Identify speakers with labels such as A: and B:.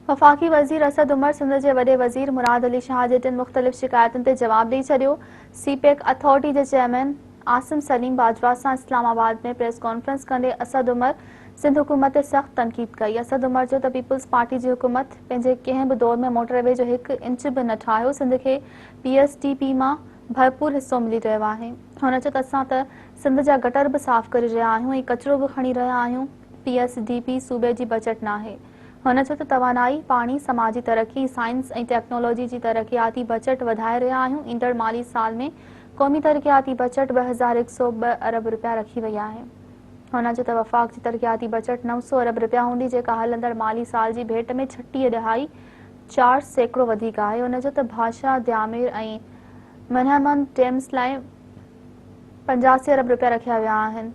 A: वफ़ाक़ी वज़ीर असद उमर सिंध जे वॾे वज़ीर मुराद अली शाह जे टिनि मुख़्तलिफ़ शिकायतुनि ते जवाब ॾेई छॾियो। सीपेक अथॉरिटी जे चेयरमैन आसिम सलीम बाजवा सां इस्लामाबाद में प्रेस कॉन्फ्रेंस कंदे असद उमर सिंध हुकूमत ते सख़्त तनक़ीद कई। असद उमर जो त पीपल्स पार्टी जी हुकूमत पंहिंजे कंहिं बि दौर में मोटरवे जो 1 इंच बि न ठाहियो। सिंध खे PSDP मां भरपूर हिस्सो मिली रहियो आहे। हुन चयो त असां त सिंध जा गटर बि साफ़ करे रहिया आहियूं ऐं कचिरो बि खणी रहिया आहियूं। PSDP सूबे जी बजट नाहे। हुन चयो त तवानाई, पाणी, समाजी तरक़ी, साइंस ऐं टेक्नोलॉजी जी तरक़ियाती बजट वधाए रहिया आहियूं। ईंदड़ माली साल में क़ौमी तरक़ियाती बजट 2102 अरब रुपया रखी वई आहे। हुन चयो त वफ़ाक़ जी तरक़ियाती बजट 900 अरब रुपया हूंदी, जेका हलंदड़ माली साल जी भेट में 36.4% वधीक आहे। हुन चयो त भाषा, द्यामेर ऐं मनहमन टेम्स लाइ 85 अरब रुपया रखिया विया आहिनि।